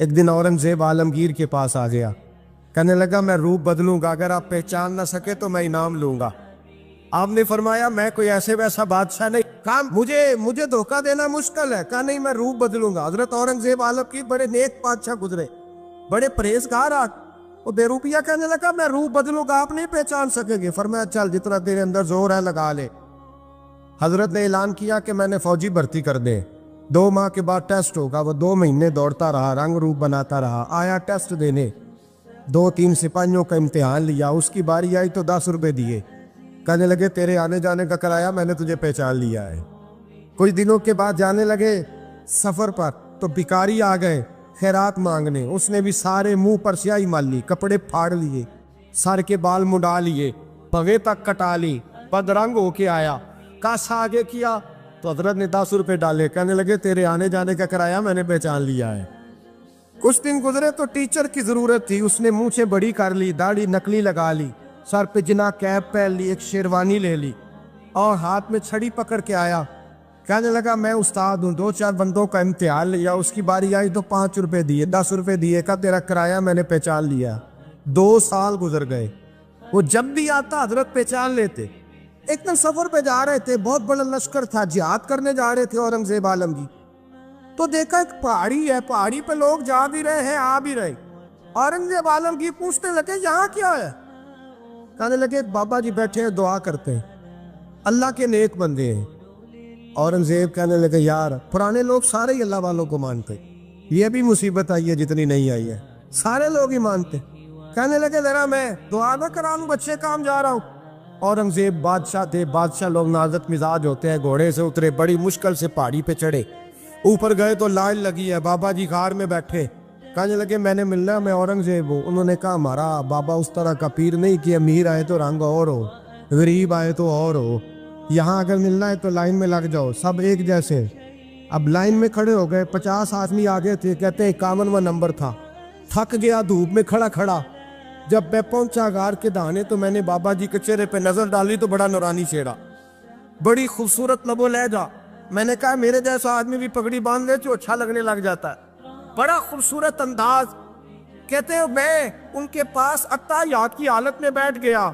ایک دن اورنگزیب عالمگیر کے پاس آ گیا، کہنے لگا میں روپ بدلوں گا، اگر آپ پہچان نہ سکے تو میں انعام لوں گا۔ آپ نے فرمایا میں کوئی ایسے ویسا بادشاہ نہیں، کہا مجھے دھوکہ دینا مشکل ہے، کہا نہیں میں روپ بدلوں گا۔ حضرت اورنگزیب عالمگیر بڑے نیک بادشاہ گزرے، بڑے پرہیزگار آدمی، وہ بے روپیہ کہنے لگا میں روپ بدلوں گا، آپ نہیں پہچان سکیں گے۔ فرمایا چل جتنا تیرے اندر زور ہے لگا لے۔ حضرت نے اعلان کیا کہ میں نے فوجی بھرتی کر دے، 2 ماہ کے بعد ٹیسٹ ہوگا۔ وہ 2 مہینے دوڑتا رہا، رنگ روپ بناتا رہا، آیا ٹیسٹ دینے، 2-3 سپاہیوں کا امتحان لیا، اس کی باری آئی تو 10 روپے دیے، کہنے لگے تیرے آنے جانے کا کرایہ میں نے تجھے پہچان لیا ہے۔ کچھ دنوں کے بعد جانے لگے سفر پر تو بھکاری آ گئے خیرات مانگنے، اس نے بھی سارے منہ پر سیاہی مال لی، کپڑے پھاڑ لیے، سر کے بال مڈا لیے، پگے تک کٹا لی، بدرنگ ہو کے آیا، کاسا آگے کیا تو حضرت نے 10 روپے ڈالے، کہنے لگے تیرے آنے جانے کا کرایہ میں نے پہچان لیا ہے۔ کچھ دن گزرے تو ٹیچر کی ضرورت تھی، اس نے مونچھیں بڑی کر لی، داڑھی نکلی لگا لی، سر پہ جنا کیپ پہن لی، ایک شیروانی لے لی اور ہاتھ میں چھڑی پکڑ کے آیا، کہنے لگا میں استاد ہوں، 2-4 بندوں کا امتحان لیا، اس کی باری آئی تو 5 روپے دیے، 10 روپے دیے، کہا تیرا کرایہ میں نے پہچان لیا۔ 2 سال گزر گئے، وہ جب بھی آتا حضرت پہچان لیتے۔ ایک دن سفر پہ جا رہے تھے، بہت بڑا لشکر تھا، جہاد کرنے جا رہے تھے اورنگزیب عالمگیر، تو دیکھا ایک پہاڑی ہے، پہاڑی پہ لوگ جا بھی رہے ہیں آ بھی رہے۔ اورنگزیب عالمگیر پوچھنے لگے یہاں کیا ہے؟ کہنے لگے بابا جی بیٹھے ہیں دعا کرتے ہیں، اللہ کے نیک بندے ہیں۔ اورنگزیب کہنے لگے یار پرانے لوگ سارے ہی اللہ والوں کو مانتے، یہ بھی مصیبت آئی ہے جتنی نہیں آئی ہے، سارے لوگ ہی مانتے۔ کہنے لگے ذرا میں دعا نہ کرا لوں، بچے کام جا رہا ہوں۔ اورنگزیب بادشاہ تھے، بادشاہ لوگ نازک مزاج ہوتے ہیں، گھوڑے سے اترے، بڑی مشکل سے پہاڑی پہ چڑھے، اوپر گئے تو لائن لگی ہے، بابا جی غار میں بیٹھے، کہنے لگے میں نے ملنا، میں اورنگزیب ہوں۔ انہوں نے کہا ہمارا بابا اس طرح کا پیر نہیں کہ امیر آئے تو رنگ اور ہو، غریب آئے تو اور ہو، یہاں اگر ملنا ہے تو لائن میں لگ جاؤ، سب ایک جیسے۔ اب لائن میں کھڑے ہو گئے، 50 آدمی آگے تھے، کہتے ہیں 51واں نمبر تھا، تھک گیا دھوپ میں کھڑا کھڑا۔ جب میں پہنچا غار کے دہانے تو میں نے بابا جی کے چہرے پہ نظر ڈالی تو بڑا نورانی چہرہ، بڑی خوبصورت لب و لہجہ۔ میں نے کہا میرے جیسا آدمی بھی پگڑی باندھ لے تو اچھا لگنے لگ جاتا ہے، بڑا خوبصورت انداز۔ کہتے ہیں میں ان کے پاس اتحیات کی حالت میں بیٹھ گیا،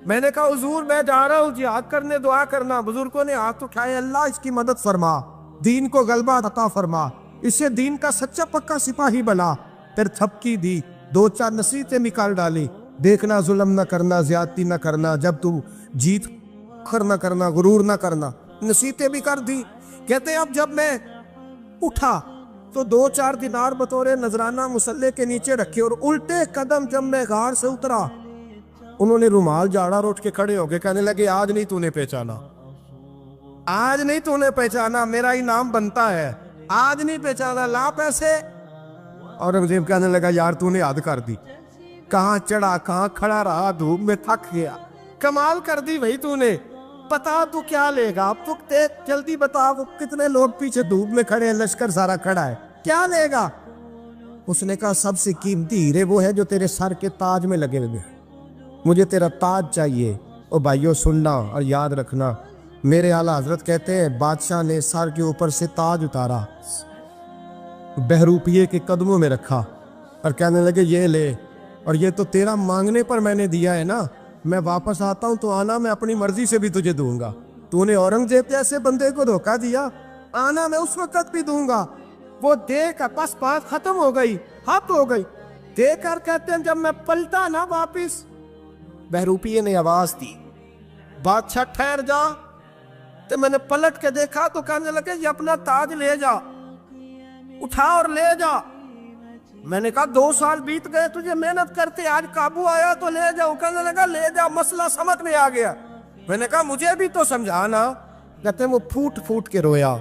میں نے کہا حضور میں جا رہا ہوں جہاد کرنے، دعا کرنا۔ بزرگوں نے ہاتھ اٹھائے، اللہ اس کی مدد فرما، دین کو غلبہ عطا فرما، اسے دین کا سچا پکا سپاہی بنا۔ پھر تھپکی دی، 2-4 نصیحتیں نکال ڈالی، دیکھنا ظلم نہ کرنا، زیادتی نہ کرنا، جب تو جیت فخر نہ کرنا، غرور نہ کرنا، نصیحتیں بھی کر دی۔ کہتے ہیں اب جب میں اٹھا تو 2-4 دینار بطور نذرانہ مسلح کے نیچے رکھے، اور الٹے قدم جب میں غار سے اترا انہوں نے رومال جھاڑا اور اٹھ کے کھڑے ہو گئے، کہنے لگے آج نہیں تو نے پہچانا، آج نہیں تو نے پہچانا، میرا انعام بنتا ہے، آج نہیں پہچانا، لا پیسے۔ اورنگزیب کہنے لگا یار تو نے حد کر دی، کہاں چڑھا کہاں کھڑا رہا، دھوپ میں تھک گیا، کمال کر دی بھائی تو نے، بتا تو کیا لے گا، اب تو جلدی بتا، وہ کتنے لوگ پیچھے دھوپ میں کھڑے ہیں، لشکر سارا کھڑا ہے، کیا لے گا؟ اس نے کہا سب سے قیمتی ہیرے وہ ہے جو تیرے سر کے تاج میں لگے ہوئے، مجھے تیرا تاج چاہیے۔ او بھائیو سننا اور یاد رکھنا، میرے اعلیٰ حضرت کہتے ہیں بادشاہ نے سر کے اوپر سے تاج اتارا، بہروپیے کے قدموں میں رکھا اور کہنے لگے یہ لے، اور یہ تو تیرا مانگنے پر میں نے دیا ہے نا، میں واپس آتا ہوں تو آنا میں اپنی مرضی سے بھی تجھے دوں گا، تو نے اورنگزیب جیسے بندے کو دھوکہ دیا، آنا میں اس وقت بھی دوں گا۔ وہ دے کر بس بات ختم ہو گئی، ہاتھ ہو گئی، دے کر کہتے ہیں جب میں پلٹا نا واپس، بہروپیے نے آواز دی بادشاہ ٹھہر جا، تو میں نے پلٹ کے دیکھا تو کہنے لگے یہ اپنا تاج لے جا، اٹھا اور لے جا۔ میں نے کہا 2 سال بیت گئے تجھے محنت کرتے، آج قابو آیا تو لے جاؤ، کہنے لگا لے جا، مسئلہ سمجھ میں آ گیا۔ میں نے کہا مجھے بھی تو سمجھانا۔ کہتے ہیں وہ پھوٹ پھوٹ کے رویا،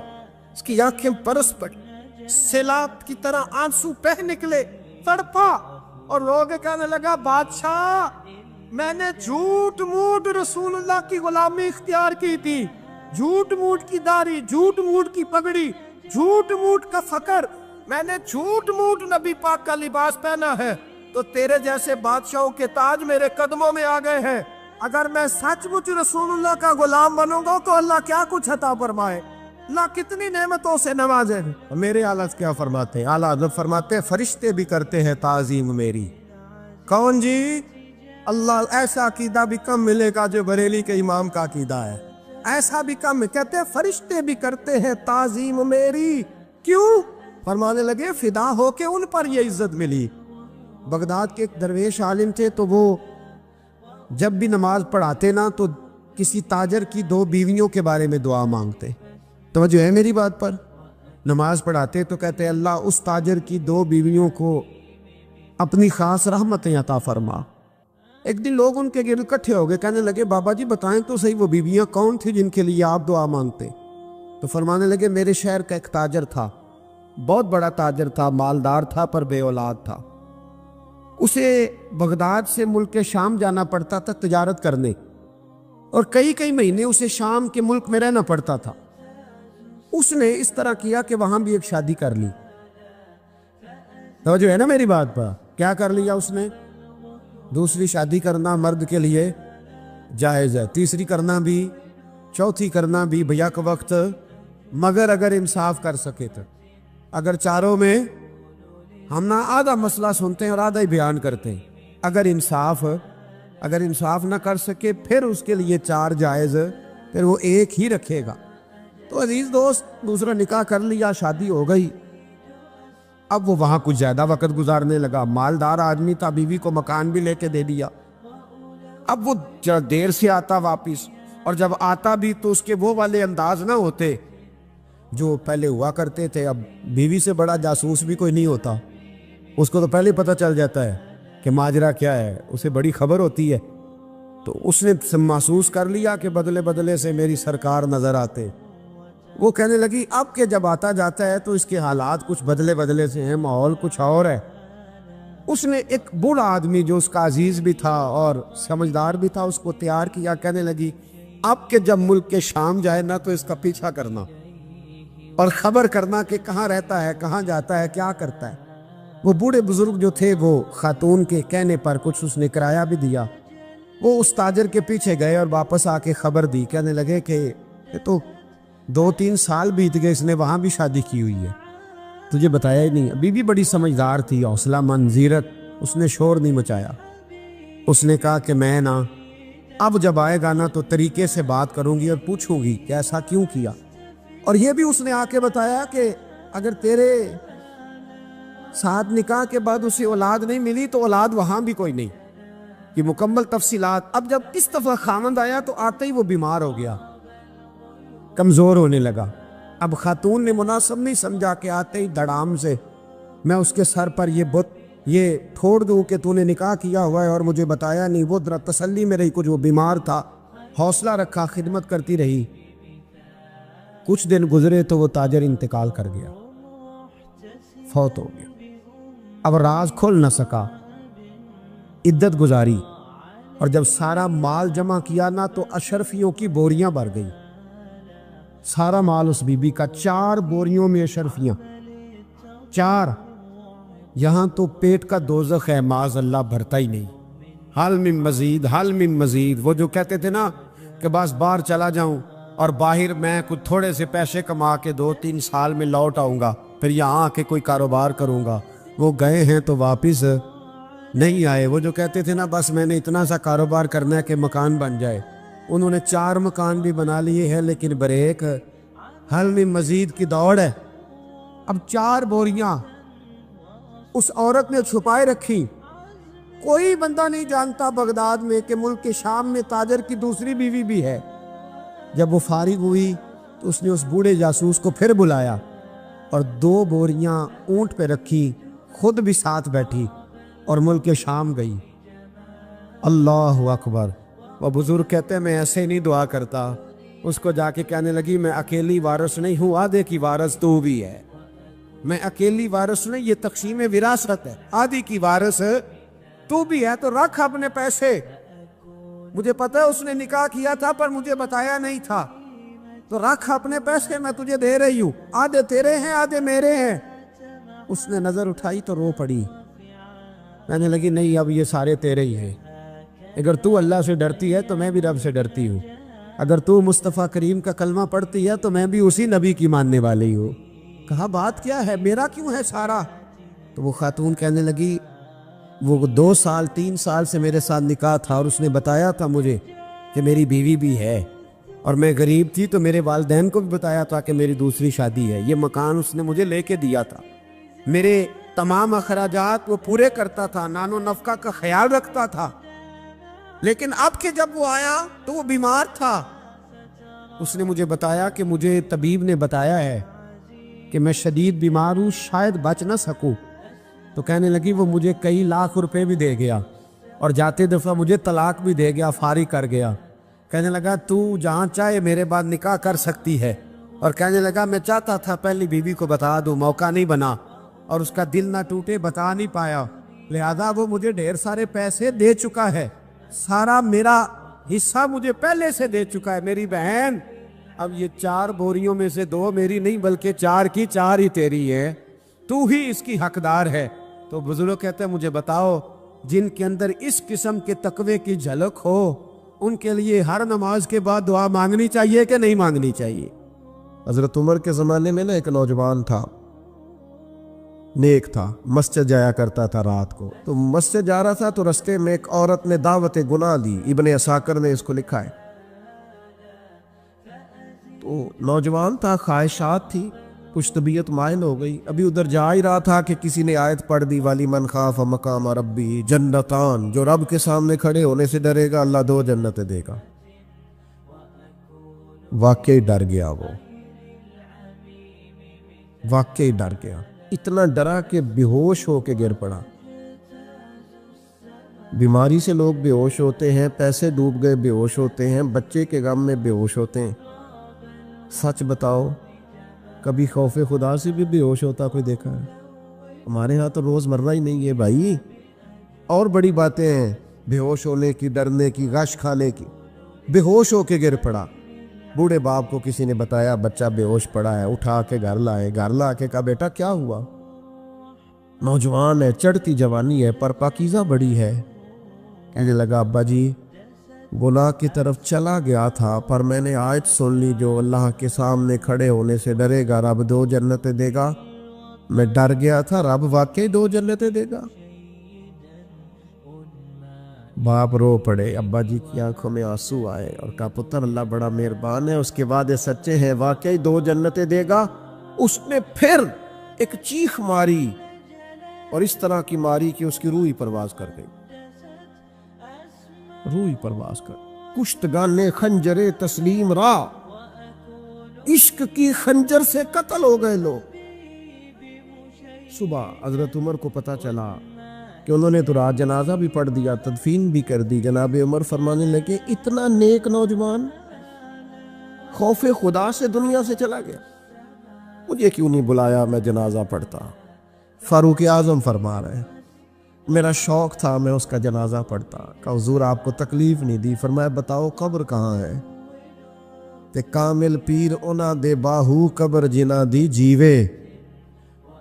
اس کی آنکھیں برس پڑی، سیلاب کی طرح آنسو بہہ نکلے، تڑپا اور رو کے کہنے لگا بادشاہ میں نے جھوٹ موٹ رسول اللہ کی غلامی اختیار کی تھی، جھوٹ موٹ کی داڑھی، جھوٹ موٹ کی پگڑی، جھوٹ موٹ کا فقر، میں نے جھوٹ موٹ نبی پاک کا لباس پہنا ہے، تو تیرے جیسے بادشاہوں کے تاج میرے قدموں میں آ گئے ہیں، اگر میں سچ مچ رسول اللہ کا غلام بنوں گا تو اللہ کیا کچھ عطا فرمائے۔ اللہ کتنی نعمتوں سے نوازے. میرے اعلیٰ کیا فرماتے ہیں؟ اعلیٰ حضرت فرماتے ہیں فرشتے بھی کرتے ہیں تعظیم میری. کون جی؟ اللہ. ایسا عقیدہ بھی کم ملے گا جو بریلی کے امام کا عقیدہ ہے. ایسا بھی کم. کہتے ہیں فرشتے بھی کرتے ہیں تعظیم میری. کیوں؟ فرمانے لگے فدا ہو کے ان پر یہ عزت ملی. بغداد کے ایک درویش عالم تھے، تو وہ جب بھی نماز پڑھاتے نا تو کسی تاجر کی 2 بیویوں کے بارے میں دعا مانگتے. توجہ ہے میری بات پر؟ نماز پڑھاتے تو کہتے اللہ اس تاجر کی 2 بیویوں کو اپنی خاص رحمتیں عطا فرما. ایک دن لوگ ان کے گرد اکٹھے ہو گئے، کہنے لگے بابا جی بتائیں تو صحیح وہ بیویاں کون تھی جن کے لیے آپ دعا مانگتے؟ تو فرمانے لگے میرے شہر کا ایک تاجر تھا، بہت بڑا تاجر تھا، مالدار تھا پر بے اولاد تھا. اسے بغداد سے ملک شام جانا پڑتا تھا تجارت کرنے، اور کئی مہینے اسے شام کے ملک میں رہنا پڑتا تھا. اس نے اس طرح کیا کہ وہاں بھی ایک شادی کر لی. توجہ ہے نا میری بات پر؟ کیا کر لیا اس نے؟ دوسری شادی کرنا مرد کے لیے جائز ہے، تیسری کرنا بھی، چوتھی کرنا بھی بیک وقت، مگر اگر انصاف کر سکے تو. اگر چاروں میں ہم نہ آدھا مسئلہ سنتے ہیں اور آدھا ہی بیان کرتے ہیں. اگر انصاف نہ کر سکے پھر اس کے لیے 4 جائز، پھر وہ ایک ہی رکھے گا. تو عزیز دوست دوسرا نکاح کر لیا، شادی ہو گئی. اب وہ وہاں کچھ زیادہ وقت گزارنے لگا. مالدار آدمی تھا، بیوی کو مکان بھی لے کے دے دیا. اب وہ دیر سے آتا واپس، اور جب آتا بھی تو اس کے وہ والے انداز نہ ہوتے جو پہلے ہوا کرتے تھے. اب بیوی سے بڑا جاسوس بھی کوئی نہیں ہوتا، اس کو تو پہلے پتہ چل جاتا ہے کہ ماجرا کیا ہے، اسے بڑی خبر ہوتی ہے. تو اس نے محسوس کر لیا کہ بدلے بدلے سے میری سرکار نظر آتے. وہ کہنے لگی اب کہ جب آتا جاتا ہے تو اس کے حالات کچھ بدلے سے ہیں، ماحول کچھ اور ہے. اس نے ایک بوڑھا آدمی جو اس کا عزیز بھی تھا اور سمجھدار بھی تھا اس کو تیار کیا. کہنے لگی اب کہ جب ملک کے شام جائے نا تو اس کا پیچھا کرنا اور خبر کرنا کہ کہاں رہتا ہے، کہاں جاتا ہے، کیا کرتا ہے. وہ بوڑھے بزرگ جو تھے وہ خاتون کے کہنے پر کچھ اس نے کرایہ بھی دیا. وہ اس تاجر کے پیچھے گئے اور واپس آ کے خبر دی. کہنے لگے کہ یہ تو 2-3 سال بیت گئے، اس نے وہاں بھی شادی کی ہوئی ہے، تجھے بتایا ہی نہیں. ابھی بھی بڑی سمجھدار تھی، حوصلہ مند، زیرک. اس نے شور نہیں مچایا. اس نے کہا کہ میں نا اب جب آئے گا نا تو طریقے سے بات کروں گی اور پوچھوں گی کہ ایسا کیوں کیا. اور یہ بھی اس نے آ کے بتایا کہ اگر تیرے ساتھ نکاح کے بعد اسے اولاد نہیں ملی تو اولاد وہاں بھی کوئی نہیں. یہ مکمل تفصیلات. اب جب اس دفعہ خامند آیا تو آتے ہی وہ بیمار ہو گیا، کمزور ہونے لگا. اب خاتون نے مناسب نہیں سمجھا کہ آتے ہی دڑام سے میں اس کے سر پر یہ ٹھوڑ دوں کہ تو نے نکاح کیا ہوا ہے اور مجھے بتایا نہیں. وہ ذرا تسلی میں رہی، کچھ وہ بیمار تھا، حوصلہ رکھا، خدمت کرتی رہی. کچھ دن گزرے تو وہ تاجر انتقال کر گیا، فوت ہو گیا. اب راز کھل نہ سکا، عدت گزاری، اور جب سارا مال جمع کیا نا تو اشرفیوں کی بوریاں بھر گئی. سارا مال اس بی بی کا، 4 بوریوں میں اشرفیاں، 4. یہاں تو پیٹ کا دوزخ ہے، معاذ اللہ بھرتا ہی نہیں. حل من مزید، حل من مزید. وہ جو کہتے تھے نا کہ بس باہر چلا جاؤں اور باہر میں کچھ تھوڑے سے پیسے کما کے 2-3 سال میں لوٹ آؤں گا، پھر یہاں آ کے کوئی کاروبار کروں گا. وہ گئے ہیں تو واپس نہیں آئے. وہ جو کہتے تھے نا بس میں نے اتنا سا کاروبار کرنا ہے کہ مکان بن جائے، انہوں نے 4 مکان بھی بنا لیے ہیں، لیکن بریک حل میں مزید کی دوڑ ہے. اب 4 بوریاں اس عورت نے چھپائے رکھی. کوئی بندہ نہیں جانتا بغداد میں کہ ملک کے شام میں تاجر کی دوسری بیوی بھی ہے. جب وہ فارغ ہوئی تو اس نے اس بوڑھے جاسوس کو پھر بلایا اور 2 بوریاں اونٹ پہ رکھی، خود بھی ساتھ بیٹھی اور ملک شام گئی. اللہ اکبر. وہ بزرگ کہتے ہیں میں ایسے نہیں دعا کرتا. اس کو جا کے کہنے لگی میں اکیلی وارث نہیں ہوں، آدھے کی وارث تو بھی ہے. میں اکیلی وارث نہیں، یہ تقسیم وراثت ہے، آدھی کی وارث تو بھی ہے. تو رکھ اپنے پیسے. مجھے پتہ ہے اس نے نکاح کیا تھا پر مجھے بتایا نہیں تھا، تو رکھ اپنے پیسے، میں تجھے دے رہی ہوں، آدھے تیرے ہیں آدھے میرے ہیں. اس نے نظر اٹھائی تو رو پڑی. کہنے لگی نہیں اب یہ سارے تیرے ہی ہیں، اگر تو اللہ سے ڈرتی ہے تو میں بھی رب سے ڈرتی ہوں. اگر تو مصطفیٰ کریم کا کلمہ پڑھتی ہے تو میں بھی اسی نبی کی ماننے والی ہوں۔ کہا بات کیا ہے، میرا کیوں ہے سارا؟ تو وہ خاتون کہنے لگی وہ 2 سال 3 سال سے میرے ساتھ نکاح تھا اور اس نے بتایا تھا مجھے کہ میری بیوی بھی ہے، اور میں غریب تھی تو میرے والدین کو بھی بتایا تھا کہ میری دوسری شادی ہے۔ یہ مکان اس نے مجھے لے کے دیا تھا، میرے تمام اخراجات وہ پورے کرتا تھا، نان و نفقہ کا خیال رکھتا تھا، لیکن اب کہ جب وہ آیا تو وہ بیمار تھا۔ اس نے مجھے بتایا کہ مجھے طبیب نے بتایا ہے کہ میں شدید بیمار ہوں، شاید بچ نہ سکوں۔ تو کہنے لگی وہ مجھے کئی لاکھ روپے بھی دے گیا اور جاتے دفعہ مجھے طلاق بھی دے گیا، فارغ کر گیا۔ کہنے لگا تو جہاں چاہے میرے بعد نکاح کر سکتی ہے، اور کہنے لگا میں چاہتا تھا پہلی بیوی کو بتا دوں، موقع نہیں بنا اور اس کا دل نہ ٹوٹے، بتا نہیں پایا، لہذا وہ مجھے ڈھیر سارے پیسے دے چکا ہے، سارا میرا حصہ مجھے پہلے سے دے چکا ہے میری بہن۔ اب یہ 4 بوریوں میں سے 2 میری نہیں بلکہ 4 کی 4 ہی تیری ہے، تو ہی اس کی حقدار ہے۔ تو بزرگ کہتے ہیں مجھے بتاؤ جن کے اندر اس قسم کے تقوی کی جھلک ہو ان کے لیے ہر نماز کے بعد دعا مانگنی چاہیے کہ نہیں مانگنی چاہیے؟ حضرت عمر کے زمانے میں نا ایک نوجوان تھا، نیک تھا، مسجد جایا کرتا تھا رات کو۔ تو مسجد جا رہا تھا تو رستے میں ایک عورت نے دعوت گناہ دی، ابن عساکر نے اس کو لکھا ہے۔ تو نوجوان تھا، خواہشات تھی، کچھ طبیعت مائل ہو گئی، ابھی ادھر جا ہی رہا تھا کہ کسی نے آیت پڑھ دی والی من خاف مقام ربی جنتان، جو رب کے سامنے کھڑے ہونے سے ڈرے گا اللہ 2 جنتیں دے گا۔ واقعی ڈر گیا، وہ واقعی ڈر گیا، اتنا ڈرا کہ بے ہوش ہو کے گر پڑا۔ بیماری سے لوگ بے ہوش ہوتے ہیں، پیسے ڈوب گئے بے ہوش ہوتے ہیں، بچے کے غم میں بے ہوش ہوتے ہیں۔ سچ بتاؤ کبھی خوف خدا سے بھی بے ہوش ہوتا کوئی دیکھا ہے؟ ہمارے ہاں تو روز مرہ ہی نہیں ہے بھائی، اور بڑی باتیں ہیں بے ہوش ہونے کی، ڈرنے کی، غش کھانے کی۔ بے ہوش ہو کے گر پڑا، بوڑھے باپ کو کسی نے بتایا بچہ بے ہوش پڑا ہے، اٹھا کے گھر لائے، گھر لا کے کہا بیٹا کیا ہوا؟ نوجوان ہے، چڑھتی جوانی ہے پر پاکیزہ بڑی ہے۔ کہنے لگا ابا جی گناہ کی طرف چلا گیا تھا پر میں نے آیت سن لی جو اللہ کے سامنے کھڑے ہونے سے ڈرے گا رب 2 جنتیں دے گا، میں ڈر گیا تھا، رب واقعی 2 جنتیں دے گا۔ باپ رو پڑے، ابا جی کی آنکھوں میں آنسو آئے اور کہا پتر اللہ بڑا مہربان ہے، اس کے وعدے سچے ہیں، واقعی 2 جنتیں دے گا۔ اس نے پھر ایک چیخ ماری اور اس طرح کی ماری کہ اس کی روح ہی پرواز کر گئی، روح ہی پرواز کر۔ کشتگان خنجر تسلیم را، عشق کی خنجر سے قتل ہو گئے لوگ۔ صبح حضرت عمر کو پتہ چلا کہ انہوں نے تو رات جنازہ بھی پڑھ دیا، تدفین بھی کر دی۔ جناب عمر فرمانے لگے اتنا نیک نوجوان خوف خدا سے دنیا سے چلا گیا، مجھے کیوں نہیں بلایا میں جنازہ پڑھتا؟ فاروق اعظم فرما رہے ہیں میرا شوق تھا میں اس کا جنازہ پڑھتا۔ کہ حضور آپ کو تکلیف نہیں دی؟ فرمایا بتاؤ قبر کہاں ہے؟ تے کامل پیر اونا دے باہو قبر جنا دی جیوے۔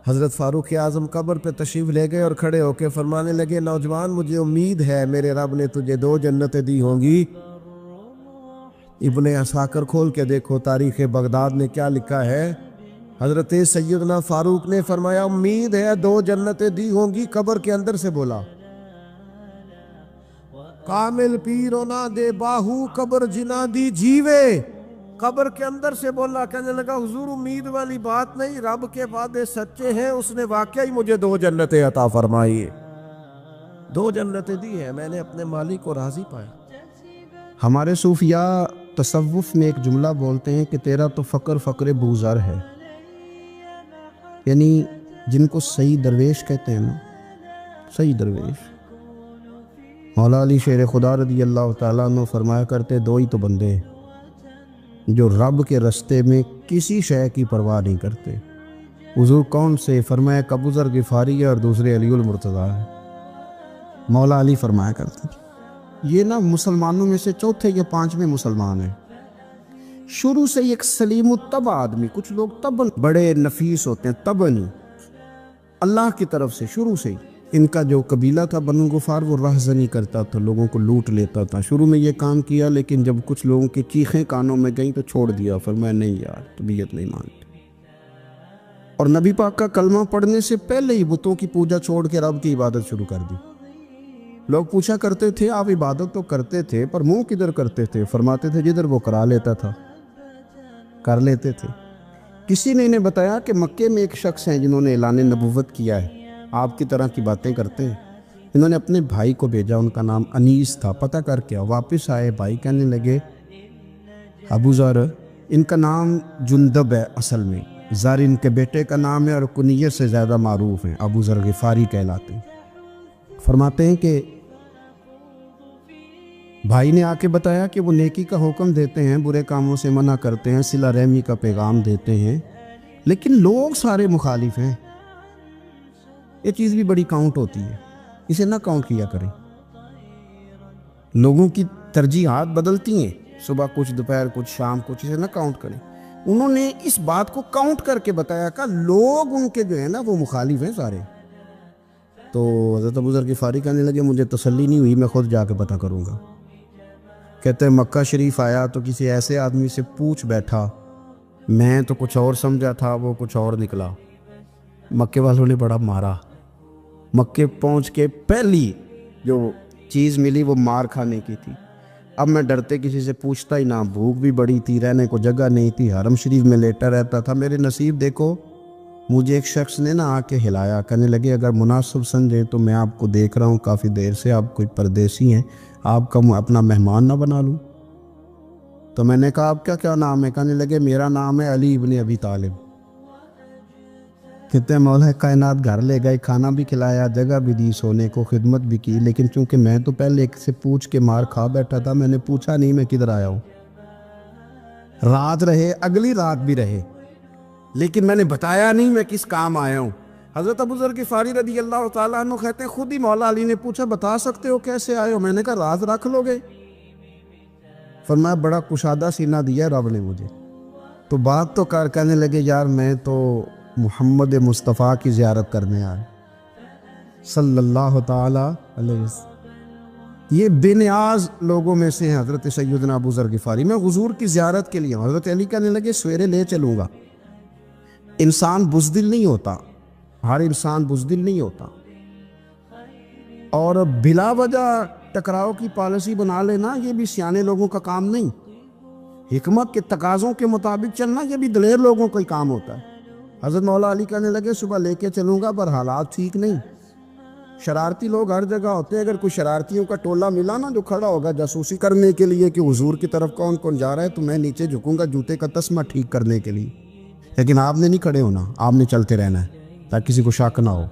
حضرت فاروق اعظم قبر پہ تشریف لے گئے اور کھڑے ہو کے فرمانے لگے نوجوان مجھے امید ہے میرے رب نے تجھے 2 جنتیں دی ہوں گی۔ ابن عساکر کھول کے دیکھو تاریخ بغداد نے کیا لکھا ہے۔ حضرت سیدنا فاروق نے فرمایا امید ہے 2 جنتیں دی ہوں گی، قبر کے اندر سے بولا کامل پیرونا دے باہو قبر جنا دی جیوے، قبر کے اندر سے بولا۔ کہنے لگا حضور امید والی بات نہیں، رب کے وعدے سچے ہیں، اس نے واقعی مجھے 2 جنتیں عطا فرمائی، 2 جنتیں دی ہیں، میں نے اپنے مالک کو راضی پایا۔ ہمارے صوفیاء تصوف میں ایک جملہ بولتے ہیں کہ تیرا تو فقر فقر بوزر ہے، یعنی جن کو صحیح درویش کہتے ہیں نا، صحیح درویش۔ مولا علی شیر خدا رضی اللہ تعالیٰ عنہ فرمایا کرتے 2 ہی تو بندے ہیں جو رب کے رستے میں کسی شے کی پرواہ نہیں کرتے۔ حضور کون سے؟ فرمایا ابو ذر غفاری ہے اور دوسرے علی المرتضیٰ ہے۔ مولا علی فرمایا کرتے یہ نا مسلمانوں میں سے 4تھے یا 5ویں مسلمان ہیں، شروع سے ایک سلیم الطبع آدمی، کچھ لوگ طبعاً بڑے نفیس ہوتے ہیں، طبعاً اللہ کی طرف سے شروع سے ہی ان کا جو قبیلہ تھا بنو غفار وہ رہزنی کرتا تھا، لوگوں کو لوٹ لیتا تھا۔ شروع میں یہ کام کیا، لیکن جب کچھ لوگوں کی چیخیں کانوں میں گئیں تو چھوڑ دیا، فرمایا نہیں یار طبیعت نہیں مانتی۔ اور نبی پاک کا کلمہ پڑھنے سے پہلے ہی بتوں کی پوجا چھوڑ کے رب کی عبادت شروع کر دی۔ لوگ پوچھا کرتے تھے آپ عبادت تو کرتے تھے پر منہ کدھر کرتے تھے؟ فرماتے تھے جدھر وہ کرا لیتا تھا کر لیتے تھے۔ کسی نے انہیں بتایا کہ مکے میں ایک شخص ہیں جنہوں نے اعلان نبوت کیا ہے، آپ کی طرح کی باتیں کرتے ہیں۔ انہوں نے اپنے بھائی کو بھیجا، ان کا نام انیس تھا، پتہ کر کے واپس آئے، بھائی کہنے لگے ابو ذر، ان کا نام جندب ہے، اصل میں زر ان کے بیٹے کا نام ہے اور کنیت سے زیادہ معروف ہیں، ابو ذر غفاری کہلاتے ہیں۔ فرماتے ہیں کہ بھائی نے آ کے بتایا کہ وہ نیکی کا حکم دیتے ہیں، برے کاموں سے منع کرتے ہیں، صلہ رحمی کا پیغام دیتے ہیں، لیکن لوگ سارے مخالف ہیں۔ یہ چیز بھی بڑی کاؤنٹ ہوتی ہے، اسے نہ کاؤنٹ کیا کریں۔ لوگوں کی ترجیحات بدلتی ہیں، صبح کچھ، دوپہر کچھ، شام کچھ، اسے نہ کاؤنٹ کریں۔ انہوں نے اس بات کو کاؤنٹ کر کے بتایا کہ لوگ ان کے جو ہے نا وہ مخالف ہیں سارے۔ تو حضرت ابو ذر غفاری کہنے لگے مجھے تسلی نہیں ہوئی، میں خود جا کے پتہ کروں گا۔ کہتے ہیں مکہ شریف آیا تو کسی ایسے آدمی سے پوچھ بیٹھا، میں تو کچھ اور سمجھا تھا، وہ کچھ اور نکلا۔ مکے والوں نے بڑا مارا۔ مکے پہنچ کے پہلی جو چیز ملی وہ مار کھانے کی تھی۔ اب میں ڈرتے کسی سے پوچھتا ہی نہ، بھوک بھی بڑی تھی، رہنے کو جگہ نہیں تھی، حرم شریف میں لیٹا رہتا تھا۔ میرے نصیب دیکھو، مجھے ایک شخص نے آ کے ہلایا، کہنے لگے اگر مناسب سمجھے تو میں آپ کو دیکھ رہا ہوں کافی دیر سے، آپ کوئی پردیسی ہیں، آپ کا اپنا مہمان نہ بنا لوں؟ تو میں نے کہا آپ کا کیا نام ہے؟ کہنے لگے میرا نام ہے علی ابن ابی طالب۔ کہتے ہیں مولا کائنات گھر لے گئے، کھانا بھی کھلایا، جگہ بھی دی، سونے کو خدمت بھی کی، لیکن چونکہ میں تو پہلے ایک سے پوچھ کے مار کھا بیٹھا تھا، میں نے پوچھا نہیں میں کدھر آیا ہوں۔ رات رہے، اگلی رات بھی رہے، لیکن میں نے بتایا نہیں میں کس کام آیا ہوں۔ حضرت ابو ذر غفاری رضی اللہ تعالیٰ عنہ کہتے ہیں خود ہی مولا علی نے پوچھا بتا سکتے ہو کیسے آئے ہو؟ میں نے کہا راز رکھ لو گے؟ فرمایا بڑا کشادہ سینہ دیا رب نے مجھے، تو بات تو کر۔ کہنے لگے یار میں تو محمد مصطفیٰ کی زیارت کرنے آئے صلی اللہ تعالیٰ علیہ وسلم۔ یہ بے نیاز لوگوں میں سے ہیں حضرت سیدنا ابو ذر غفاری۔ میں حضور کی زیارت کے لیے ہوں۔ حضرت علی کہنے لگے سویرے لے چلوں گا۔ انسان بزدل نہیں ہوتا، ہر انسان بزدل نہیں ہوتا، اور بلا وجہ ٹکراؤ کی پالیسی بنا لینا یہ بھی سیانے لوگوں کا کام نہیں۔ حکمت کے تقاضوں کے مطابق چلنا یہ بھی دلیر لوگوں کا ہی کام ہوتا ہے۔ حضرت مولا علی کہنے لگے صبح لے کے چلوں گا پر حالات ٹھیک نہیں، شرارتی لوگ ہر جگہ ہوتے ہیں، اگر کوئی شرارتیوں کا ٹولہ ملا نا جو کھڑا ہوگا جاسوسی کرنے کے لیے کہ حضور کی طرف کون کون جا رہا ہے، تو میں نیچے جھکوں گا جوتے کا تسمہ ٹھیک کرنے کے لیے، لیکن آپ نے نہیں کھڑے ہونا، آپ نے چلتے رہنا ہے تاکہ کسی کو شک نہ ہو۔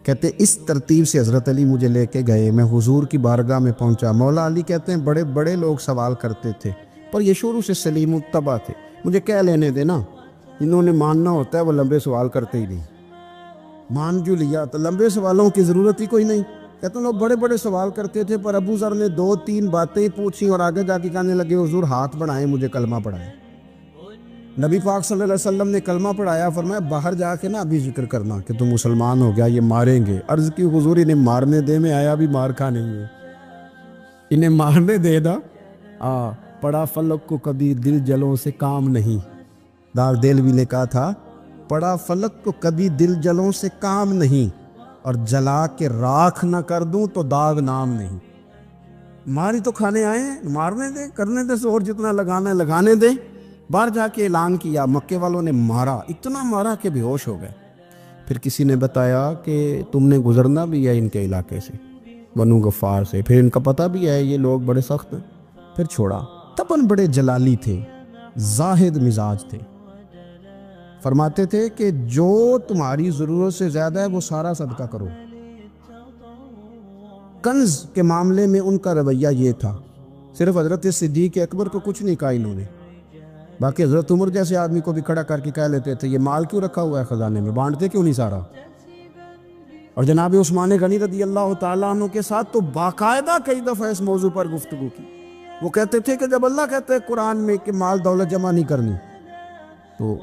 کہتے اس ترتیب سے حضرت علی مجھے لے کے گئے، میں حضور کی بارگاہ میں پہنچا۔ مولا علی کہتے ہیں بڑے بڑے لوگ سوال کرتے تھے پر یہ شروع سے سلیم الطبع تھے، مجھے کہہ لینے دینا، انہوں نے ماننا ہوتا ہے وہ لمبے سوال کرتے ہی نہیں، مان جو لیا تو لمبے سوالوں کی ضرورت ہی کوئی نہیں۔ کہتے ہیں لوگ بڑے بڑے سوال کرتے تھے پر ابو ذر نے 2-3 باتیں پوچھی اور آگے جا کے کہنے لگے حضور ہاتھ بڑھائیں مجھے کلمہ پڑھائیں۔ نبی پاک صلی اللہ علیہ وسلم نے کلمہ پڑھایا، فرمایا باہر جا کے نا ابھی ذکر کرنا کہ تم مسلمان ہو گیا، یہ ماریں گے۔ عرض کی حضور انہیں مارنے دے، میں آیا بھی مار کھانے ہے، انہیں مارنے دے دا۔ پڑا فلک کو کبھی دل جلوں سے کام نہیں، دار دل بھی نے کہا تھا پڑا فلک کو کبھی دل جلوں سے کام نہیں، اور جلا کے راکھ نہ کر دوں تو داغ نام نہیں۔ ماری تو کھانے آئے ہیں، مارنے دے، کرنے دے زور جتنا لگانا ہے لگانے دے۔ باہر جا کے اعلان کیا، مکے والوں نے مارا، اتنا مارا کہ بے ہوش ہو گئے۔ پھر کسی نے بتایا کہ تم نے گزرنا بھی ہے ان کے علاقے سے، بنو غفار سے، پھر ان کا پتہ بھی ہے یہ لوگ بڑے سخت ہیں، پھر چھوڑا۔ تبن بڑے جلالی تھے، زاہد مزاج تھے، فرماتے تھے کہ جو تمہاری ضرورت سے زیادہ ہے وہ سارا صدقہ کرو۔ کنز کے معاملے میں ان کا رویہ یہ تھا، صرف حضرت صدیق اکبر کو کچھ نہیں کہا انہوں نے، باقی حضرت عمر جیسے آدمی کو بھی کھڑا کر کے کہہ لیتے تھے یہ مال کیوں رکھا ہوا ہے خزانے میں، بانٹتے کیوں نہیں سارا؟ اور جناب عثمان غنی رضی اللہ تعالیٰ عنہ کے ساتھ تو باقاعدہ کئی دفعہ اس موضوع پر گفتگو کی۔ وہ کہتے تھے کہ جب اللہ کہتے ہیں قرآن میں کہ مال دولت جمع نہیں کرنی، تو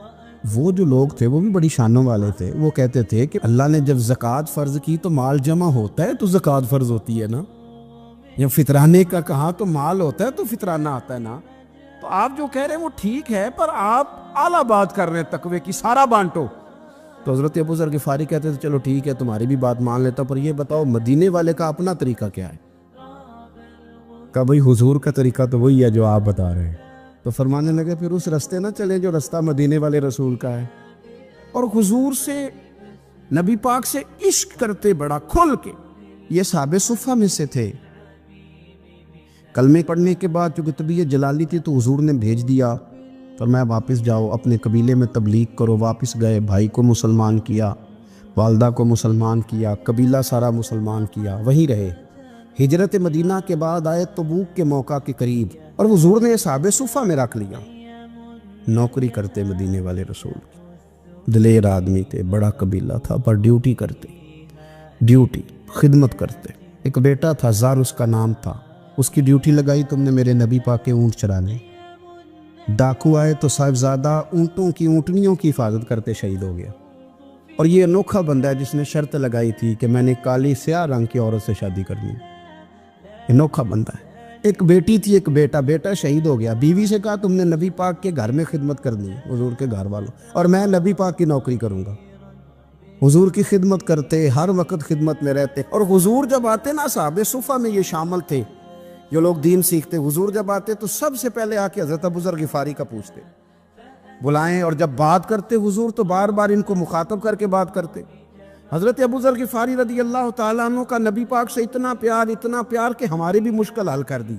وہ جو لوگ تھے وہ بھی بڑی شانوں والے تھے. وہ کہتے تھے کہ اللہ نے جب زکوٰۃ فرض کی تو مال جمع ہوتا ہے تو زکوٰۃ فرض ہوتی ہے نا. جب فطرانے کا کہا تو مال ہوتا ہے تو فطرانہ آتا ہے نا. تو آپ جو کہہ رہے ہیں وہ ٹھیک ہے، پر آپ اعلیٰ بات کر رہے ہیں تقوی کی، سارا بانٹو. تو حضرت ابو ذر غفاری کہتے تھے چلو ٹھیک ہے تمہاری بھی بات مان لیتا، پر یہ بتاؤ مدینے والے کا اپنا طریقہ کیا ہے؟ کہ بھئی حضور کا طریقہ تو وہی ہے جو آپ بتا رہے ہیں. تو فرمانے لگے پھر اس رستے نہ چلے جو رستہ مدینے والے رسول کا ہے. اور حضور سے، نبی پاک سے عشق کرتے بڑا کھل کے. یہ صحابہ صفہ میں سے تھے. کلمے پڑھنے کے بعد چونکہ طبیعت جلالی تھی تو حضور نے بھیج دیا، فرمایا واپس جاؤ اپنے قبیلے میں تبلیغ کرو. واپس گئے، بھائی کو مسلمان کیا، والدہ کو مسلمان کیا، قبیلہ سارا مسلمان کیا، وہیں رہے. ہجرت مدینہ کے بعد آئے تبوک کے موقع کے قریب، اور حضور نے صحابہ صفہ میں رکھ لیا. نوکری کرتے مدینے والے رسول کی، دلیر آدمی تھے، بڑا قبیلہ تھا، پر ڈیوٹی کرتے، ڈیوٹی خدمت کرتے. ایک بیٹا تھا زار اس کا نام تھا، اس کی ڈیوٹی لگائی تم نے میرے نبی پاک کے اونٹ چرانے. ڈاکو آئے تو صاحبزادہ اونٹوں کی، اونٹنیوں کی حفاظت کرتے شہید ہو گیا. اور یہ انوکھا بندہ ہے جس نے شرط لگائی تھی کہ میں نے کالی سیاہ رنگ کی عورت سے شادی کرنی. انوکھا بندہ ہے. ایک بیٹی تھی، ایک بیٹا، بیٹا شہید ہو گیا. بیوی سے کہا تم نے نبی پاک کے گھر میں خدمت کرنی ہے، حضور کے گھر والوں، اور میں نبی پاک کی نوکری کروں گا. حضور کی خدمت کرتے، ہر وقت خدمت میں رہتے. اور حضور جب آتے نا، صحابہ صفہ میں یہ شامل تھے جو لوگ دین سیکھتے، حضور جب آتے تو سب سے پہلے آ کے حضرت ابو ذر غفاری کا پوچھتے، بلائیں. اور جب بات کرتے حضور تو بار بار ان کو مخاطب کر کے بات کرتے. حضرت ابو ذر غفاری رضی اللہ تعالیٰ عنہ کا نبی پاک سے اتنا پیار کہ ہماری بھی مشکل حل کر دی.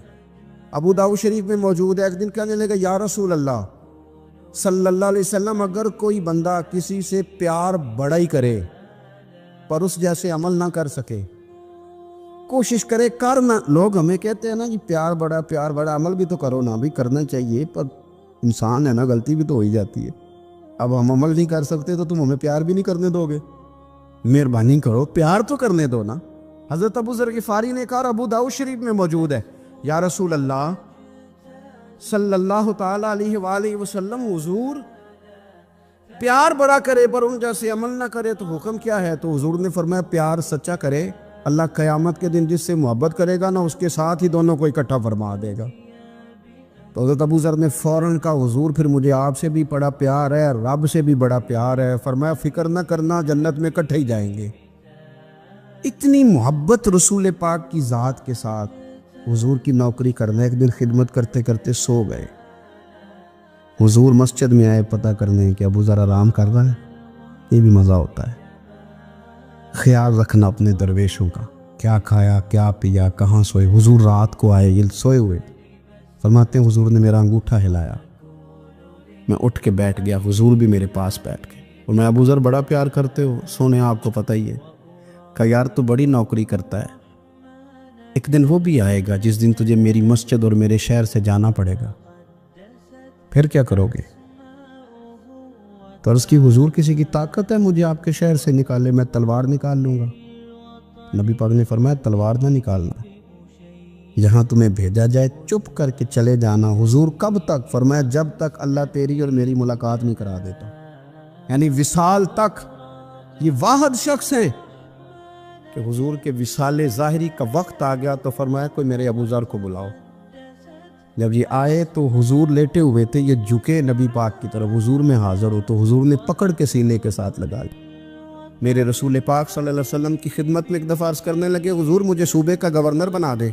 ابو داؤد شریف میں موجود ہے. ایک دن کہنے لگا یا رسول اللہ صلی اللہ علیہ وسلم، اگر کوئی بندہ کسی سے پیار بڑا ہی کرے پر اس جیسے عمل نہ کر سکے، کوشش کرے کرنا. لوگ ہمیں کہتے ہیں نا کہ پیار بڑا، عمل بھی تو کرو نا. بھی کرنا چاہیے، پر انسان ہے نا، غلطی بھی تو ہو ہی جاتی ہے. اب ہم عمل نہیں کر سکتے تو تم ہمیں پیار بھی نہیں کرنے دو گے؟ مہربانی کرو، پیار تو کرنے دو نا. حضرت ابو ذر غفاری نے کہا، ابو داؤد شریف میں موجود ہے، یا رسول اللہ صلی اللہ تعالیٰ علیہ وآلہ وسلم، حضور پیار بڑا کرے پر ان جیسے عمل نہ کرے تو حکم کیا ہے؟ تو حضور نے فرمایا پیار سچا کرے، اللہ قیامت کے دن جس سے محبت کرے گا نا اس کے ساتھ ہی دونوں کو اکٹھا فرما دے گا. تو حضرت ابو ذر نے فوراً کہا، حضور پھر مجھے آپ سے بھی بڑا پیار ہے، رب سے بھی بڑا پیار ہے. فرمایا فکر نہ کرنا، جنت میں اکٹھے ہی جائیں گے. اتنی محبت رسول پاک کی ذات کے ساتھ. حضور کی نوکری کرنا. ایک دن خدمت کرتے کرتے سو گئے. حضور مسجد میں آئے پتہ کرنے کہ ابو ذر آرام کر رہا ہے. یہ بھی مزہ ہوتا ہے، خیال رکھنا اپنے درویشوں کا، کیا کھایا، کیا پیا، کہاں سوئے. حضور رات کو آئے، یہ سوئے ہوئے. فرماتے ہیں حضور نے میرا انگوٹھا ہلایا، میں اٹھ کے بیٹھ گیا، حضور بھی میرے پاس بیٹھ گئے. اور میں ابو ذر بڑا پیار کرتے ہو، سونے آپ کو پتہ ہی ہے. کہا یار تو بڑی نوکری کرتا ہے، ایک دن وہ بھی آئے گا جس دن تجھے میری مسجد اور میرے شہر سے جانا پڑے گا، پھر کیا کرو گے؟ تو عرض کی حضور کسی کی طاقت ہے مجھے آپ کے شہر سے نکالے؟ میں تلوار نکال لوں گا. نبی پاک نے فرمایا تلوار نہ نکالنا، جہاں تمہیں بھیجا جائے چپ کر کے چلے جانا. حضور کب تک؟ فرمایا جب تک اللہ تیری اور میری ملاقات نہیں کرا دیتا، یعنی وصال تک. یہ واحد شخص ہیں کہ حضور کے وصال ظاہری کا وقت آ گیا تو فرمایا کوئی میرے ابو ذر کو بلاؤ. جب یہ آئے تو حضور لیٹے ہوئے تھے، یہ جھکے نبی پاک کی طرف، حضور میں حاضر ہو تو حضور نے پکڑ کے سینے کے ساتھ لگا لی. میرے رسول پاک صلی اللہ علیہ وسلم کی خدمت میں ایک دفعہ عرض کرنے لگے حضور مجھے صوبے کا گورنر بنا دے.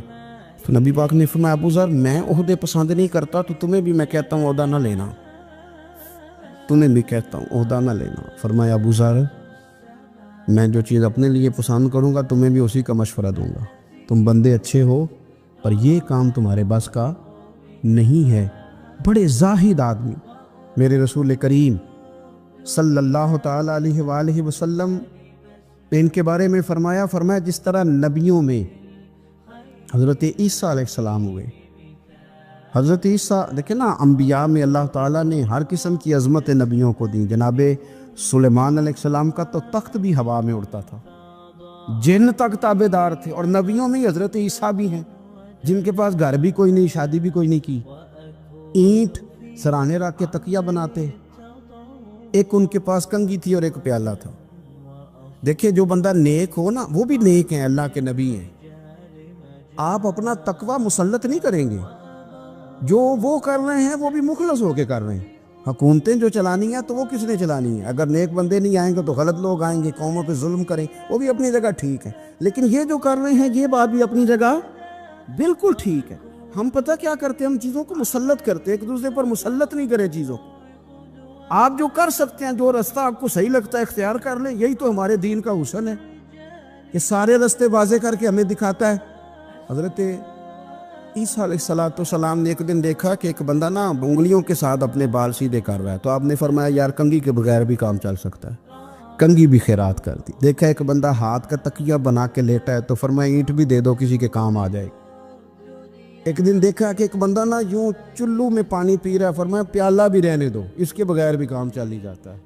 تو نبی پاک نے فرمایا ابو ذر میں عہدے پسند نہیں کرتا، تو تمہیں بھی میں کہتا ہوں عہدہ نہ لینا، تمہیں بھی کہتا ہوں عہدہ نہ لینا. فرمایا ابو ذر میں جو چیز اپنے لیے پسند کروں گا تمہیں بھی اسی کا مشورہ دوں گا. تم بندے اچھے ہو پر یہ کام تمہارے بس کا نہیں ہے. بڑے زاہد آدمی. میرے رسول کریم صلی اللہ تعالیٰ علیہ وآلہ وسلم نے ان کے بارے میں فرمایا جس طرح نبیوں میں حضرت عیسیٰ علیہ السلام ہوئے. حضرت عیسیٰ دیکھیں نا، انبیاء میں اللہ تعالیٰ نے ہر قسم کی عظمت نبیوں کو دی. جناب سلیمان علیہ السلام کا تو تخت بھی ہوا میں اڑتا تھا، جن تک تابع دار تھے. اور نبیوں میں حضرت عیسیٰ بھی ہیں جن کے پاس گھر بھی کوئی نہیں، شادی بھی کوئی نہیں کی، اینٹ سرانے رکھ کے تکیہ بناتے. ایک ان کے پاس کنگھی تھی اور ایک پیالہ تھا. دیکھیں جو بندہ نیک ہو نا وہ بھی نیک ہیں, اللہ کے نبی ہیں. آپ اپنا تقوی مسلط نہیں کریں گے, جو وہ کر رہے ہیں وہ بھی مخلص ہو کے کر رہے ہیں. حکومتیں جو چلانی ہیں تو وہ کس نے چلانی ہے؟ اگر نیک بندے نہیں آئیں گے تو غلط لوگ آئیں گے, قوموں پہ ظلم کریں, وہ بھی اپنی جگہ ٹھیک ہے. لیکن یہ جو کر رہے ہیں یہ بات بھی اپنی جگہ بالکل ٹھیک ہے. ہم پتہ کیا کرتے ہیں, ہم چیزوں کو مسلط کرتے ہیں, ایک دوسرے پر مسلط نہیں کرے چیزوں کو. آپ جو کر سکتے ہیں, جو رستہ آپ کو صحیح لگتا ہے اختیار کر لیں. یہی تو ہمارے دین کا حسن ہے کہ سارے رستے واضح کر کے ہمیں دکھاتا ہے. حضرت عیسیٰ علیہ السلام نے ایک دن دیکھا کہ ایک بندہ نا انگلیوں کے ساتھ اپنے بال سیدھے کر رہا ہے, تو آپ نے فرمایا یار کنگھی کے بغیر بھی کام چل سکتا ہے. کنگھی بھی خیرات کر دی. دیکھا ایک بندہ ہاتھ کا تکیہ بنا کے لیٹا ہے, تو فرمایا اینٹ بھی دے دو, کسی کے کام آ جائے. ایک دن دیکھا کہ ایک بندہ نا یوں چلو میں پانی پی رہا ہے, فرمایا پیالہ بھی رہنے دو, اس کے بغیر بھی کام چل ہی جاتا ہے.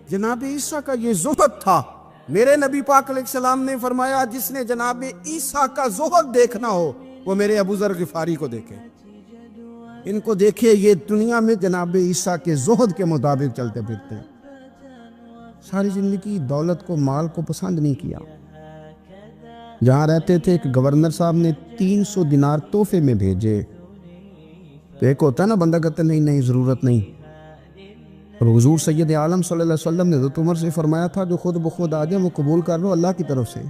جناب عیسیٰ کا یہ زہد تھا. میرے نبی پاک علیہ السلام نے فرمایا جس نے جناب عیسیٰ کا زہد دیکھنا ہو وہ میرے ابو ذر غفاری کو دیکھے. ان کو دیکھے, یہ دنیا میں جناب عیسیٰ کے زہد کے مطابق چلتے پھرتے ہیں. ساری زندگی دولت کو, مال کو پسند نہیں کیا. جہاں رہتے تھے ایک گورنر صاحب نے 300 دینار تحفے میں بھیجے. تو ایک ہوتا ہے نا بندہ کہتا ہے نہیں نہیں ضرورت نہیں. اور حضور سید عالم صلی اللہ علیہ وسلم نے حضرت عمر سے فرمایا تھا جو خود بخود آ جائے وہ قبول کر لو اللہ کی طرف سے.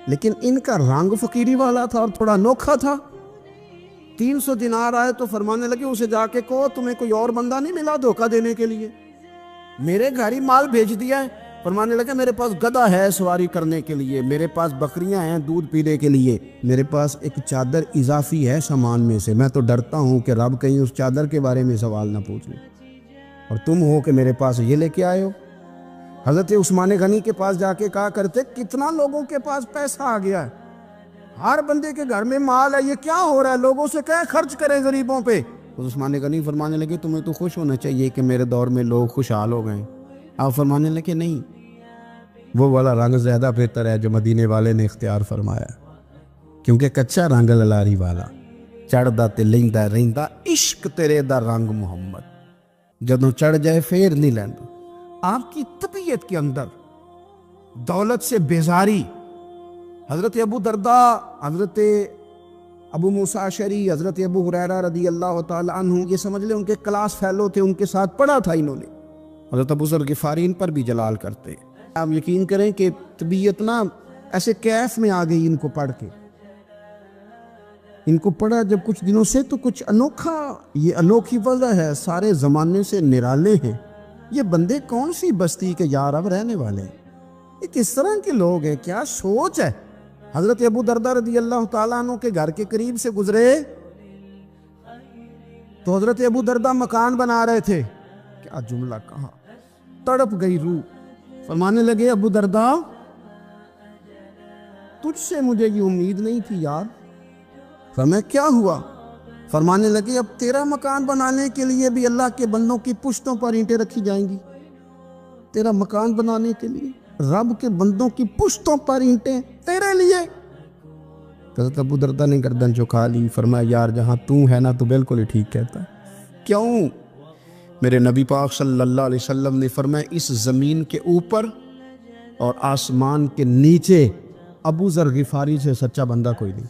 لیکن ان کا رنگ فقیری والا تھا اور تھوڑا انوکھا تھا. 300 دینار آئے تو فرمانے لگے اسے جا کے کہو تمہیں کوئی اور بندہ نہیں ملا دھوکہ دینے کے لیے, میرے گھر ہی مال بھیج دیا ہے. فرمانے لگے میرے پاس گدھا ہے سواری کرنے کے لیے, میرے پاس بکریاں ہیں دودھ پینے کے لیے, میرے پاس ایک چادر اضافی ہے سامان میں سے, میں تو ڈرتا ہوں کہ رب کہیں اس چادر کے بارے میں سوال نہ پوچھ لے, اور تم ہو کہ میرے پاس یہ لے کے آئے ہو. حضرت عثمان غنی کے پاس جا کے کہا کرتے کتنا لوگوں کے پاس پیسہ آ گیا ہے, ہر بندے کے گھر میں مال ہے, یہ کیا ہو رہا ہے, لوگوں سے کہیں خرچ کریں غریبوں پہ. تو عثمان غنی فرمانے لگے تمہیں تو خوش ہونا چاہیے کہ میرے دور میں لوگ خوشحال ہو گئے. آپ فرمانے لگے نہیں, وہ والا رنگ زیادہ بہتر ہے جو مدینے والے نے اختیار فرمایا, کیونکہ کچا رنگ للاری والا چڑھدا تے لیندا رہندا عشق تیرے دا رنگ محمد, جدوں چڑھ جائے پھر نہیں لیندا. آپ کی طبیعت کے اندر دولت سے بیزاری. حضرت ابو درداء, حضرت ابو موسیٰ اشعری, حضرت ابو ہریرہ رضی اللہ تعالی عنہ, یہ سمجھ لیں ان کے کلاس فیلو تھے, ان کے ساتھ پڑھا تھا انہوں نے. حضرت ابو ذر غفاری ان پر بھی جلال کرتے. آپ یقین کریں کہ طبیعت نا ایسے کیف میں آ گئی ان کو پڑھ کے. ان کو پڑھا جب کچھ دنوں سے تو کچھ انوکھا, یہ انوکھی وجہ ہے, سارے زمانے سے نرالے ہیں. یہ بندے کون سی بستی کے یار اب رہنے والے ہیں, یہ کس طرح کے لوگ ہیں, کیا سوچ ہے. حضرت ابو درداء رضی اللہ تعالیٰ عنہ کے گھر کے قریب سے گزرے تو حضرت ابو درداء مکان بنا رہے تھے. کیا جملہ کہا, تڑپ گئی روح. فرمانے لگے ابو درداء تجھ سے مجھے یہ امید نہیں تھی یار. فرمایا کیا ہوا؟ فرمانے لگے اب تیرا مکان بنانے کے لیے بھی اللہ کے بندوں کی پشتوں پر اینٹیں رکھی جائیں گی. تیرا مکان بنانے کے لیے رب کے بندوں کی پشتوں پر اینٹیں تیرے لیے. حضرت ابو درداء نے گردن جھکا لی. فرمایا یار جہاں تو ہے نا تو بالکل ہی ٹھیک کہتا ہے. کیوں؟ میرے نبی پاک صلی اللہ علیہ وسلم نے فرمایا اس زمین کے اوپر اور آسمان کے نیچے ابو ذر غفاری سے سچا بندہ کوئی نہیں,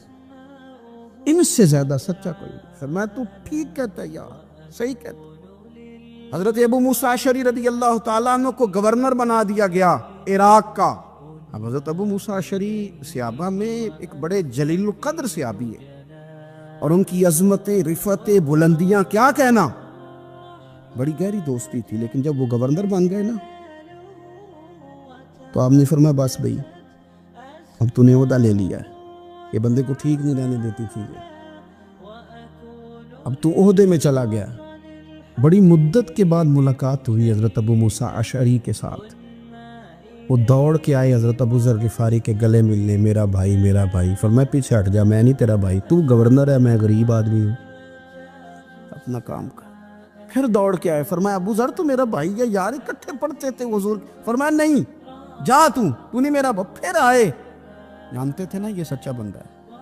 ان سے زیادہ سچا کوئی نہیں. فرمایا تو ٹھیک کہتا ہے یار, صحیح کہتا ہے. حضرت ابو موسیٰ اشعری رضی اللہ تعالیٰ عنہ کو گورنر بنا دیا گیا عراق کا. اب حضرت ابو موسیٰ اشعری صحابہ میں ایک بڑے جلیل القدر صحابی ہے, اور ان کی عظمتیں, رفتیں, بلندیاں کیا کہنا, بڑی گہری دوستی تھی. لیکن جب وہ گورنر بن گئے نا تو آپ نے فرمایا بس بھئی اب تو نے عہدہ لے لیا ہے, یہ بندے کو ٹھیک نہیں رہنے دیتی تھی, اب تو عہدے میں چلا گیا. بڑی مدت کے بعد ملاقات ہوئی حضرت ابو موسیٰ اشعری کے ساتھ. وہ دوڑ کے آئے حضرت ابو ذر غفاری کے گلے ملنے, میرا بھائی میرا بھائی. فرمایا پیچھے ہٹ جا, میں نہیں تیرا بھائی, تو گورنر ہے, میں غریب آدمی ہوں, اپنا کام کر. پھر دوڑ کے آئے. فرمایا ابو ذر تو میرا بھائی ہے یار, اکٹھے پڑھتے تھے حضور. فرمایا نہیں جا, تو نہیں میرا بھائی. پھر آئے. جانتے تھے نا یہ سچا بندہ ہے,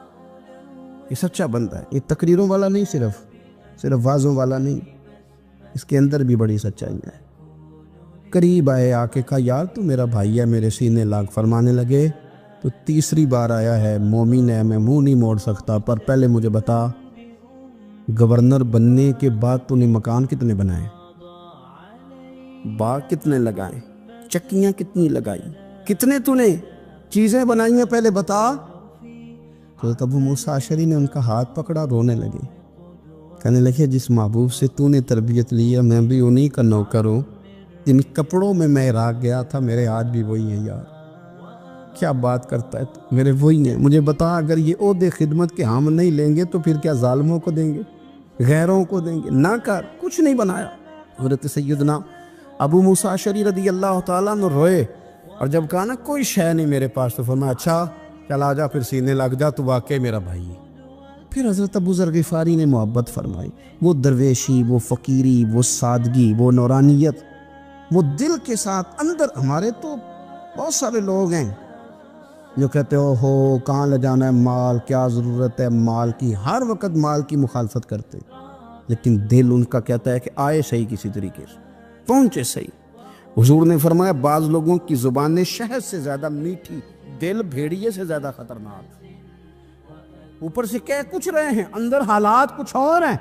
یہ سچا بندہ ہے, یہ تقریروں والا نہیں, صرف وعظوں والا نہیں, اس کے اندر بھی بڑی سچائی ہے. قریب آئے, آ کے کہا یار تو میرا بھائی ہے, میرے سینے لاگ. فرمانے لگے تو تیسری بار آیا ہے, مومن ہے, میں منہ نہیں موڑ سکتا, پر پہلے مجھے بتا گورنر بننے کے بعد تو نے مکان کتنے بنائے, باغ کتنے لگائے, چکیاں کتنی لگائی, کتنے تو نے چیزیں بنائی ہیں, پہلے بتا. تو ابو موسیٰ اشعری نے ان کا ہاتھ پکڑا, رونے لگے, کہنے لگے جس محبوب سے تو نے تربیت لی ہے میں بھی انہی کا نوکر ہوں, جن کپڑوں میں میں راگ گیا تھا میرے ہاتھ بھی وہی ہیں. یار کیا بات کرتا ہے تو, میرے وہی ہیں. مجھے بتا اگر یہ عہدے خدمت کے ہم نہیں لیں گے تو پھر کیا ظالموں کو دیں گے, غیروں کو دیں گے؟ نہ کر, کچھ نہیں بنایا. حضرت سیدنا ابو موسیٰ اشعری رضی اللہ تعالیٰ عنہ روئے, اور جب کہا نا کوئی شے نہیں میرے پاس, تو فرمایا اچھا چل آ جا پھر سینے لگ جا, تو واقعی میرا بھائی ہے. پھر حضرت ابو ذر غفاری نے محبت فرمائی, وہ درویشی, وہ فقیری, وہ سادگی, وہ نورانیت, وہ دل کے ساتھ اندر. ہمارے تو بہت سارے لوگ ہیں جو کہتے ہو کہاں لے جانا ہے مال, کیا ضرورت ہے مال کی, ہر وقت مال کی مخالفت کرتے, لیکن دل ان کا کہتا ہے کہ آئے صحیح, کسی طریقے سے پہنچے صحیح. حضور نے فرمایا بعض لوگوں کی زبانیں شہد سے زیادہ میٹھی, دل بھیڑیے سے زیادہ خطرناک. اوپر سے کہہ کچھ رہے ہیں, اندر حالات کچھ اور ہیں.